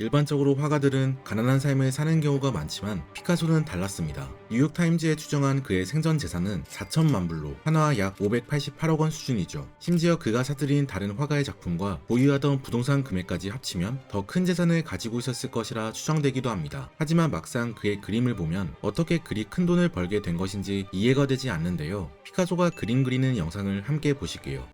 일반적으로 화가들은 가난한 삶을 사는 경우가 많지만 피카소는 달랐습니다. 뉴욕타임즈에 추정한 그의 생전 재산은 4천만 불로 한화 약 588억 원 수준이죠. 심지어 그가 사들인 다른 화가의 작품과 보유하던 부동산 금액까지 합치면 더 큰 재산을 가지고 있었을 것이라 추정되기도 합니다. 하지만 막상 그의 그림을 보면 어떻게 그리 큰 돈을 벌게 된 것인지 이해가 되지 않는데요. 피카소가 그림 그리는 영상을 함께 보실게요.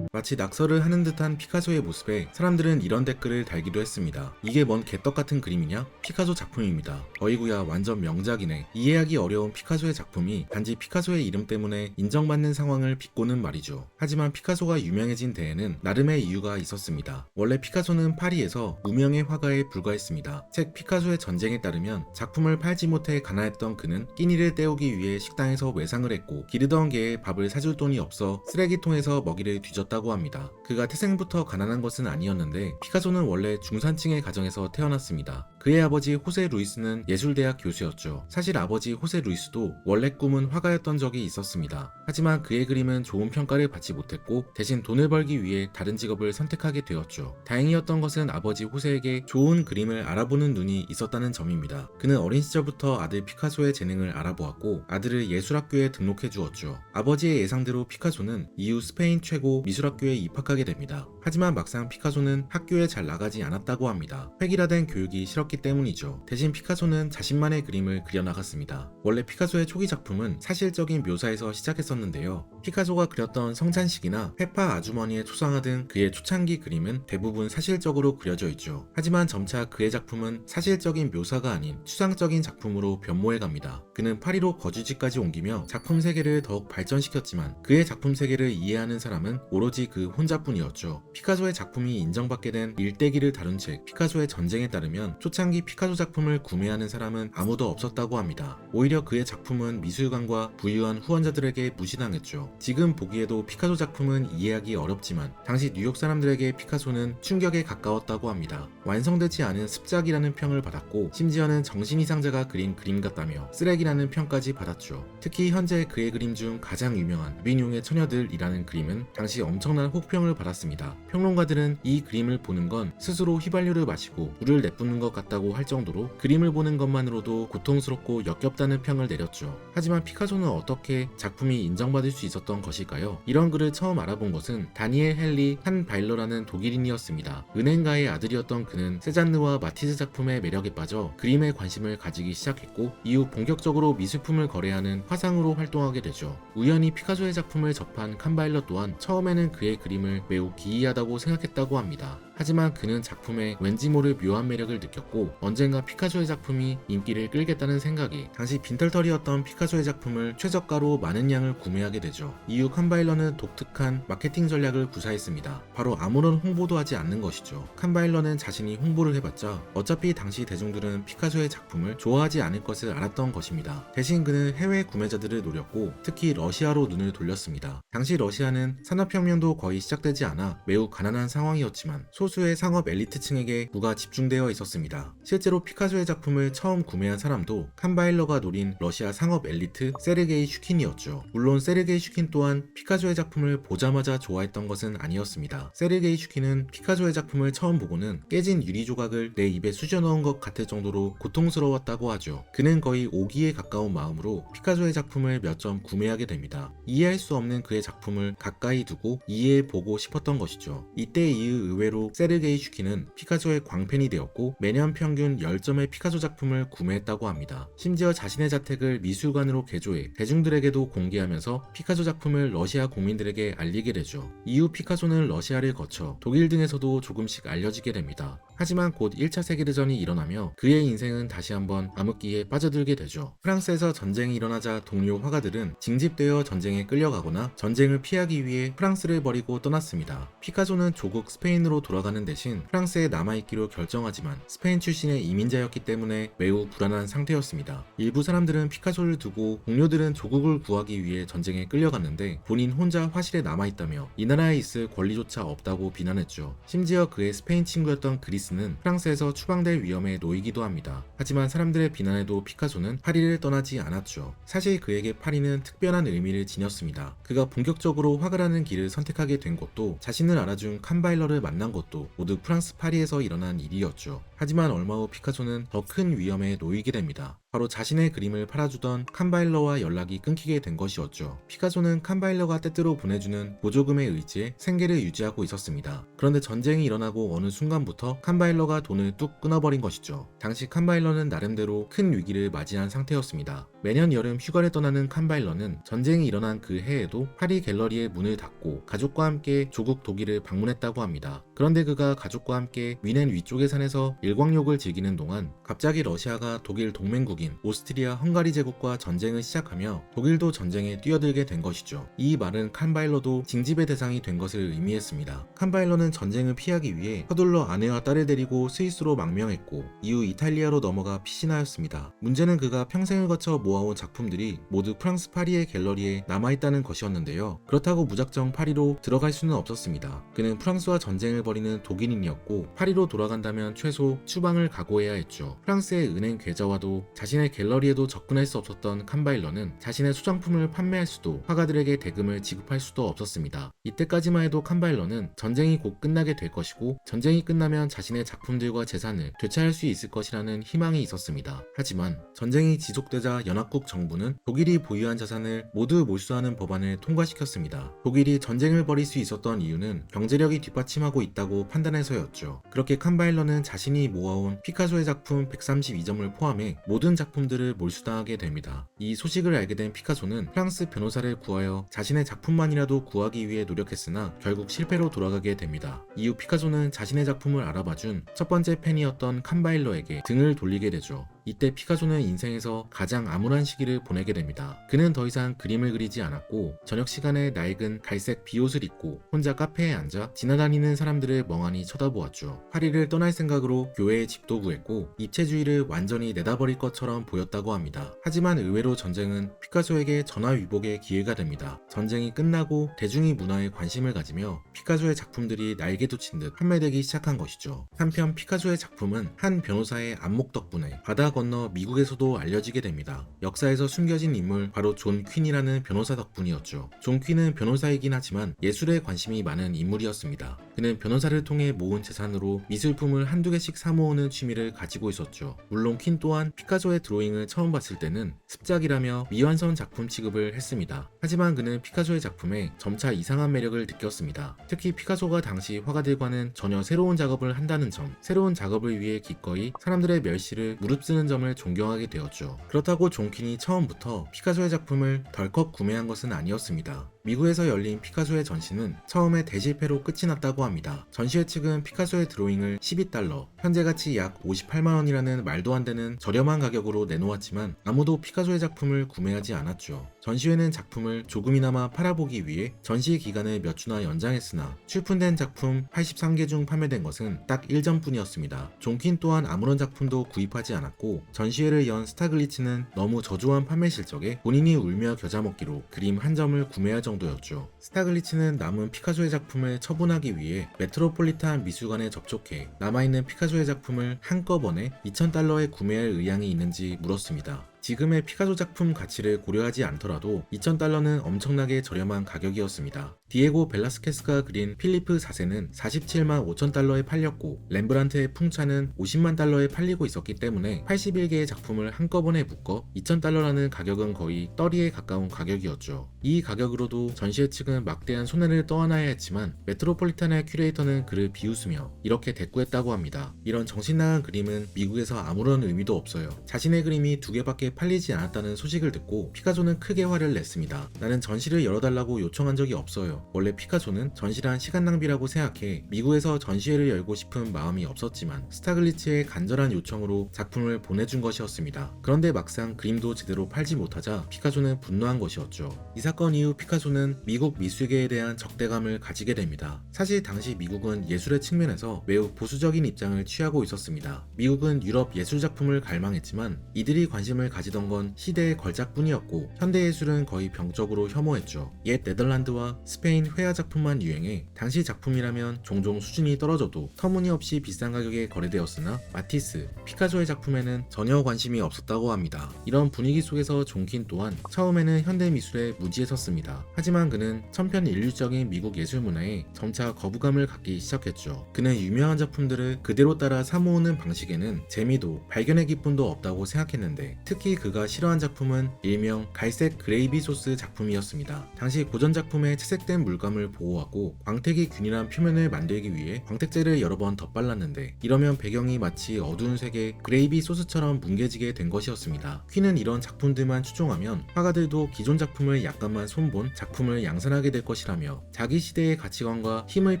마치 낙서를 하는 듯한 피카소의 모습에 사람들은 이런 댓글을 달기도 했습니다. 이게 뭔 개떡 같은 그림이냐? 피카소 작품입니다. 어이구야 완전 명작이네. 이해하기 어려운 피카소의 작품이 단지 피카소의 이름 때문에 인정받는 상황을 빚고는 말이죠. 하지만 피카소가 유명해진 데에는 나름의 이유가 있었습니다. 원래 피카소는 파리에서 무명의 화가에 불과했습니다. 책 피카소의 전쟁에 따르면 작품을 팔지 못해 가난했던 그는 끼니를 때우기 위해 식당에서 외상을 했고 기르던 개에 밥을 사줄 돈이 없어 쓰레기통에서 먹이를 뒤졌다고 합니다. 그가 태생부터 가난한 것은 아니었는데 피카소는 원래 중산층의 가정에서 태어났습니다. 그의 아버지 호세 루이스는 예술대학 교수였죠. 사실 아버지 호세 루이스도 원래 꿈은 화가였던 적이 있었습니다. 하지만 그의 그림은 좋은 평가를 받지 못했고 대신 돈을 벌기 위해 다른 직업을 선택하게 되었죠. 다행이었던 것은 아버지 호세에게 좋은 그림을 알아보는 눈이 있었다는 점입니다. 그는 어린 시절부터 아들 피카소의 재능을 알아보았고 아들을 예술학교에 등록해 주었죠. 아버지의 예상대로 피카소는 이후 스페인 최고 미술학교에 입학하게 됩니다. 하지만 막상 피카소는 학교에 잘 나가지 않았다고 합니다. 획일화된 교육이 싫었기 때문이죠. 대신 피카소는 자신만의 그림을 그려나갔습니다. 원래 피카소의 초기 작품은 사실적인 묘사에서 시작했었는데요. 피카소가 그렸던 성찬식이나 페파 아주머니의 초상화 등 그의 초창기 그림은 대부분 사실적으로 그려져 있죠. 하지만 점차 그의 작품은 사실적인 묘사가 아닌 추상적인 작품으로 변모해갑니다. 그는 파리로 거주지까지 옮기며 작품 세계를 더욱 발전시켰지만 그의 작품 세계를 이해하는 사람은 오로지 그 혼자뿐이었죠. 피카소의 작품이 인정받게 된 일대기를 다룬 책 피카소의 전쟁에 따르면 초창기 피카소 작품을 구매하는 사람은 아무도 없었다고 합니다. 오히려 그의 작품은 미술관과 부유한 후원자들에게 무시당했죠. 지금 보기에도 피카소 작품은 이해하기 어렵지만 당시 뉴욕 사람들에게 피카소는 충격에 가까웠다고 합니다. 완성되지 않은 습작이라는 평을 받았고 심지어는 정신이상자가 그린 그림 같다며 쓰레기라는 평까지 받았죠. 특히 현재 그의 그림 중 가장 유명한 무인용의 처녀들이라는 그림은 당시 엄청난 혹평을 받았습니다. 평론가들은 이 그림을 보는 건 스스로 휘발유를 마시고 불을 내뿜는 것 같다고 할 정도로 그림을 보는 것만으로도 고통스럽고 역겹다는 평을 내렸죠. 하지만 피카소는 어떻게 작품이 인정받을 수 있었던 것일까요? 이런 글을 처음 알아본 것은 다니엘 헨리 한 바일러라는 독일인이었습니다. 은행가의 아들이었던 그는 세잔느와 마티즈 작품의 매력에 빠져 그림에 관심을 가지기 시작했고 이후 본격적으로 미술품을 거래하는 화상으로 활동하게 되죠. 우연히 피카소의 작품을 접한 칸바일러 또한 처음에는 그의 그림을 매우 기이하다고 생각했다고 합니다. 하지만 그는 작품에 왠지 모를 묘한 매력을 느꼈고 언젠가 피카소의 작품이 인기를 끌겠다는 생각에 당시 빈털터리였던 피카소의 작품을 최저가로 많은 양을 구매하게 되죠. 이후 칸바일러는 독특한 마케팅 전략을 구사했습니다. 바로 아무런 홍보도 하지 않는 것이죠. 칸바일러는 자신이 홍보를 해봤자 어차피 당시 대중들은 피카소의 작품을 좋아하지 않을 것을 알았던 것입니다. 대신 그는 해외 구매자들을 노렸고 특히 러시아로 눈을 돌렸습니다. 당시 러시아는 산업혁명도 거의 시작되지 않아 매우 가난한 상황이었지만 소수의 상업 엘리트층에게 부가 집중되어 있었습니다. 실제로 피카소의 작품을 처음 구매한 사람도 칸바일러가 노린 러시아 상업 엘리트 세르게이 슈킨이었죠. 물론 세르게이 슈킨 또한 피카소의 작품을 보자마자 좋아했던 것은 아니었습니다. 세르게이 슈킨은 피카소의 작품을 처음 보고는 깨진 유리 조각을 내 입에 수저 넣은 것 같을 정도로 고통스러웠다고 하죠. 그는 거의 오기에 가까운 마음으로 피카소의 작품을 몇 점 구매하게 됩니다. 이해할 수 없는 그의 작품을 가까이 두고 이해해보고 싶었던 것이죠. 이때 이후 의외로 세르게이 슈킨은 피카소의 광팬이 되었고 매년 평균 10점의 피카소 작품을 구매했다고 합니다. 심지어 자신의 자택을 미술관으로 개조해 대중들에게도 공개하면서 피카소 작품을 러시아 국민들에게 알리게 되죠. 이후 피카소는 러시아를 거쳐 독일 등에서도 조금씩 알려지게 됩니다. 하지만 곧 1차 세계대전이 일어나며 그의 인생은 다시 한번 암흑기에 빠져들게 되죠. 프랑스에서 전쟁이 일어나자 동료 화가들은 징집되어 전쟁에 끌려가거나 전쟁을 피하기 위해 프랑스를 버리고 떠났습니다. 피카소는 조국 스페인으로 돌아가는 대신 프랑스에 남아있기로 결정하지만 스페인 출신의 이민자였기 때문에 매우 불안한 상태였습니다. 일부 사람들은 피카소를 두고 동료들은 조국을 구하기 위해 전쟁에 끌려갔는데 본인 혼자 화실에 남아있다며 이 나라에 있을 권리조차 없다고 비난했죠. 심지어 그의 스페인 친구였던 그리스 니스는 프랑스에서 추방될 위험에 놓이기도 합니다. 하지만 사람들의 비난에도 피카소는 파리를 떠나지 않았죠. 사실 그에게 파리는 특별한 의미를 지녔습니다. 그가 본격적으로 화가라는 길을 선택하게 된 것도, 자신을 알아준 칸바일러를 만난 것도 모두 프랑스 파리에서 일어난 일이었죠. 하지만 얼마 후 피카소는 더 큰 위험에 놓이게 됩니다. 바로 자신의 그림을 팔아주던 칸바일러와 연락이 끊기게 된 것이었죠. 피카소는 칸바일러가 때때로 보내주는 보조금에 의지해 생계를 유지하고 있었습니다. 그런데 전쟁이 일어나고 어느 순간부터 칸바일러가 돈을 뚝 끊어버린 것이죠. 당시 칸바일러는 나름대로 큰 위기를 맞이한 상태였습니다. 매년 여름 휴가를 떠나는 칸바일러는 전쟁이 일어난 그 해에도 파리 갤러리의 문을 닫고 가족과 함께 조국 독일을 방문했다고 합니다. 그런데 그가 가족과 함께 위넨 위쪽의 산에서 일광욕을 즐기는 동안 갑자기 러시아가 독일 동맹국인 오스트리아 헝가리 제국과 전쟁을 시작하며 독일도 전쟁에 뛰어들게 된 것이죠. 이 말은 칸바일러도 징집의 대상이 된 것을 의미했습니다. 칸바일러는 전쟁을 피하기 위해 서둘러 아내와 딸을 데리고 스위스로 망명했고 이후 이탈리아로 넘어가 피신하였습니다. 문제는 그가 평생을 거쳐 모아온 작품들이 모두 프랑스 파리의 갤러리에 남아있다는 것이었는데요. 그렇다고 무작정 파리로 들어갈 수는 없었습니다. 그는 프랑스와 전쟁을 벌이는 독일인이었고 파리로 돌아간다면 최소 추방을 각오해야 했죠. 프랑스의 은행 계좌와도 자신의 갤러리에도 접근할 수 없었던 칸바일러는 자신의 소장품을 판매할 수도 화가들에게 대금을 지급할 수도 없었습니다. 이때까지만 해도 칸바일러는 전쟁이 곧 끝나게 될 것이고 전쟁이 끝나면 자신의 작품들과 재산을 되찾을 수 있을 것이라는 희망이 있었습니다. 하지만 전쟁이 지속되자 연합국 정부는 독일이 보유한 자산을 모두 몰수하는 법안을 통과시켰습니다. 독일이 전쟁을 벌일 수 있었던 이유는 경제력이 뒷받침하고 있다고 판단해서였죠. 그렇게 칸바일러는 자신이 모아온 피카소의 작품 132점을 포함해 모든 작품들을 몰수당하게 됩니다. 이 소식을 알게 된 피카소는 프랑스 변호사를 구하여 자신의 작품만이라도 구하기 위해 노력했으나 결국 실패로 돌아가게 됩니다. 이후 피카소는 자신의 작품을 알아봐준 첫 번째 팬이었던 칸바일러에게 등을 돌리게 되죠. 이때 피카소는 인생에서 가장 암울한 시기를 보내게 됩니다. 그는 더 이상 그림을 그리지 않았고 저녁 시간에 낡은 갈색 비옷을 입고 혼자 카페에 앉아 지나다니는 사람들을 멍하니 쳐다보았죠. 파리를 떠날 생각으로 교회에 집도 구했고 입체주의를 완전히 내다버릴 것처럼 보였다고 합니다. 하지만 의외로 전쟁은 피카소에게 전화위복의 기회가 됩니다. 전쟁이 끝나고 대중이 문화에 관심을 가지며 피카소의 작품들이 날개 돋친 듯 판매되기 시작한 것이죠. 한편 피카소의 작품은 한 변호사의 안목 덕분에 바다 건너 미국에서도 알려지게 됩니다. 역사에서 숨겨진 인물 바로 존 퀸이라는 변호사 덕분이었죠. 존 퀸은 변호사이긴 하지만 예술에 관심이 많은 인물이었습니다. 그는 변호사를 통해 모은 재산으로 미술품을 한두 개씩 사모으는 취미를 가지고 있었죠. 물론 퀸 또한 피카소의 드로잉을 처음 봤을 때는 습작이라며 미완성 작품 취급을 했습니다. 하지만 그는 피카소의 작품에 점차 이상한 매력을 느꼈습니다. 특히 피카소가 당시 화가들과는 전혀 새로운 작업을 한다는 점, 새로운 작업을 위해 기꺼이 사람들의 멸시를 무릅쓰는 점을 존경하게 되었죠. 그렇다고 존 퀸이 처음부터 피카소의 작품을 덜컥 구매한 것은 아니었습니다. 미국에서 열린 피카소의 전시는 처음에 대실패로 끝이 났다고 합니다. 전시회 측은 피카소의 드로잉을 12달러, 현재 가치 약 58만원이라는 말도 안 되는 저렴한 가격으로 내놓았지만 아무도 피카소의 작품을 구매하지 않았죠. 전시회는 작품을 조금이나마 팔아보기 위해 전시 기간을 몇 주나 연장했으나 출품된 작품 83개 중 판매된 것은 딱 1점뿐이었습니다. 존 퀸 또한 아무런 작품도 구입하지 않았고 전시회를 연 스타글리츠는 너무 저조한 판매 실적에 본인이 울며 겨자 먹기로 그림 한 점을 구매할 정도였죠. 스타글리츠는 남은 피카소의 작품을 처분하기 위해 메트로폴리탄 미술관에 접촉해 남아있는 피카소의 작품을 한꺼번에 2,000달러에 구매할 의향이 있는지 물었습니다. 지금의 피카소 작품 가치를 고려하지 않더라도 2,000달러는 엄청나게 저렴한 가격이었습니다. 디에고 벨라스케스가 그린 필리프 4세는 47만 5천 달러에 팔렸고 렘브란트의 풍차는 50만 달러에 팔리고 있었기 때문에 81개의 작품을 한꺼번에 묶어 2,000달러라는 가격은 거의 떨이에 가까운 가격이었죠. 이 가격으로도 전시회 측은 막대한 손해를 떠안아야 했지만 메트로폴리탄의 큐레이터는 그를 비웃으며 이렇게 대꾸했다고 합니다. 이런 정신나간 그림은 미국에서 아무런 의미도 없어요. 자신의 그림이 2개밖에 팔리지 않았다는 소식을 듣고 피카소는 크게 화를 냈습니다. 나는 전시를 열어달라고 요청한 적이 없어요. 원래 피카소는 전시란 시간 낭비라고 생각해 미국에서 전시회를 열고 싶은 마음이 없었지만 스타글리츠의 간절한 요청으로 작품을 보내준 것이었습니다. 그런데 막상 그림도 제대로 팔지 못하자 피카소는 분노한 것이었죠. 이 사건 이후 피카소는 미국 미술계에 대한 적대감을 가지게 됩니다. 사실 당시 미국은 예술의 측면에서 매우 보수적인 입장을 취하고 있었습니다. 미국은 유럽 예술작품을 갈망했지만 이들이 관심을 가지던 건 시대의 걸작뿐이었고 현대예술은 거의 병적으로 혐오했죠. 옛 네덜란드와 스페인 스페인 회화 작품만 유행해 당시 작품이라면 종종 수준이 떨어져도 터무니없이 비싼 가격에 거래되었으나 마티스, 피카소의 작품에는 전혀 관심이 없었다고 합니다. 이런 분위기 속에서 존킨 또한 처음에는 현대 미술에 무지에 섰습니다. 하지만 그는 천편일률적인 미국 예술 문화에 점차 거부감을 갖기 시작했죠. 그는 유명한 작품들을 그대로 따라 사모으는 방식에는 재미도 발견의 기쁨도 없다고 생각했는데, 특히 그가 싫어한 작품은 일명 갈색 그레이비 소스 작품이었습니다. 당시 고전 작품의 채색된 물감을 보호하고 광택이 균일한 표면을 만들기 위해 광택제를 여러 번 덧발랐는데, 이러면 배경이 마치 어두운 색의 그레이비 소스처럼 뭉개지게 된 것이었습니다. 퀸은 이런 작품들만 추종하면 화가들도 기존 작품을 약간만 손본 작품을 양산하게 될 것이라며 자기 시대의 가치관과 힘을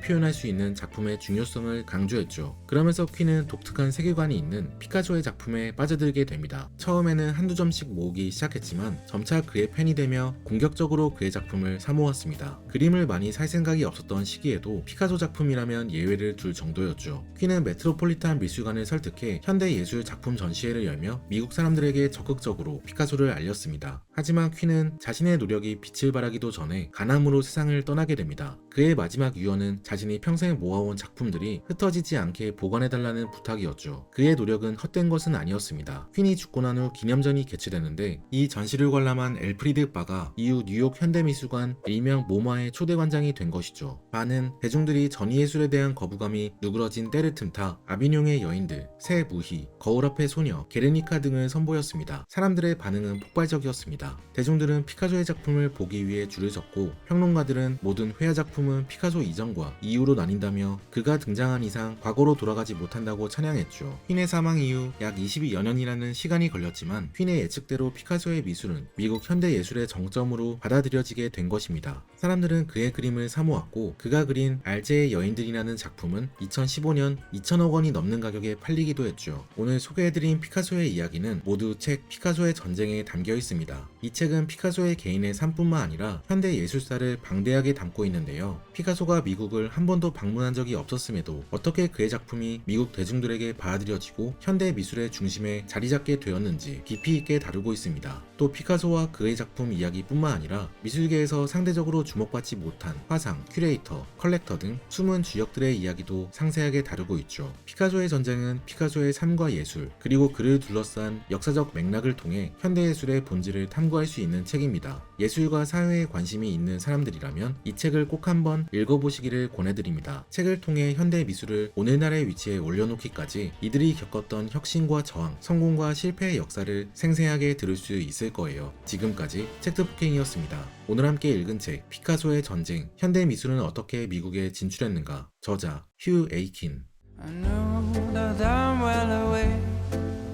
표현할 수 있는 작품의 중요성을 강조했죠. 그러면서 퀸은 독특한 세계관이 있는 피카소의 작품에 빠져들게 됩니다. 처음에는 한두 점씩 모으기 시작했지만 점차 그의 팬이 되며 공격적으로 그의 작품을 사모았습니다. 그림을 많이 살 생각이 없었던 시기에도 피카소 작품이라면 예외를 둘 정도였죠. 퀸은 메트로폴리탄 미술관을 설득해 현대 예술 작품 전시회를 열며 미국 사람들에게 적극적으로 피카소를 알렸습니다. 하지만 퀸은 자신의 노력이 빛을 발하기도 전에 가남으로 세상을 떠나게 됩니다. 그의 마지막 유언은 자신이 평생 모아온 작품들이 흩어지지 않게 보관해달라는 부탁이었죠. 그의 노력은 헛된 것은 아니었습니다. 퀸이 죽고 난 후 기념전이 개최되는데, 이 전시를 관람한 엘프리드 바가 이후 뉴욕 현대미술관 일명 모마의 초대관장이 된 것이죠. 바는 대중들이 전이예술에 대한 거부감이 누그러진 때를 틈타 아비뇽의 여인들, 새 무희, 거울 앞의 소녀, 게르니카 등을 선보였습니다. 사람들의 반응은 폭발적이었습니다. 대중들은 피카소의 작품을 보기 위해 줄을 섰고, 평론가들은 모든 회화 작품은 피카소 이전과 이후로 나뉜다며 그가 등장한 이상 과거로 돌아가지 못한다고 찬양했죠. 퀸의 사망 이후 약 22여 년이라는 시간이 걸렸지만 퀸의 예측대로 피카소의 미술은 미국 현대 예술의 정점으로 받아들여지게 된 것입니다. 사람들은 그의 그림을 사모았고, 그가 그린 알제의 여인들이라는 작품은 2015년 2천억 원이 넘는 가격에 팔리기도 했죠. 오늘 소개해드린 피카소의 이야기는 모두 책 피카소의 전쟁에 담겨 있습니다. 이 책은 피카소의 개인의 삶뿐만 아니라 현대 예술사를 방대하게 담고 있는데요. 피카소가 미국을 한 번도 방문한 적이 없었음에도 어떻게 그의 작품이 미국 대중들에게 받아들여지고 현대 미술의 중심에 자리 잡게 되었는지 깊이 있게 다루고 있습니다. 또 피카소와 그의 작품 이야기뿐만 아니라 미술계에서 상대적으로 주목받지 못한 화상, 큐레이터, 컬렉터 등 숨은 주역들의 이야기도 상세하게 다루고 있죠. 피카소의 전쟁은 피카소의 삶과 예술, 그리고 그를 둘러싼 역사적 맥락을 통해 현대예술의 본질을 탐구할 수 있는 책입니다. 예술과 사회에 관심이 있는 사람들이라면 이 책을 꼭 한번 읽어보시기를 권해드립니다. 책을 통해 현대 미술을 오늘날의 위치에 올려놓기까지 이들이 겪었던 혁신과 저항, 성공과 실패의 역사를 생생하게 들을 수 있을 거예요. 지금까지 책트폭행이었습니다. 오늘 함께 읽은 책 피카소의 전쟁, 현대 미술은 어떻게 미국에 진출했는가, 저자 휴 에이킨. I know that I'm well away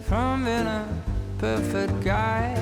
from being a perfect guy.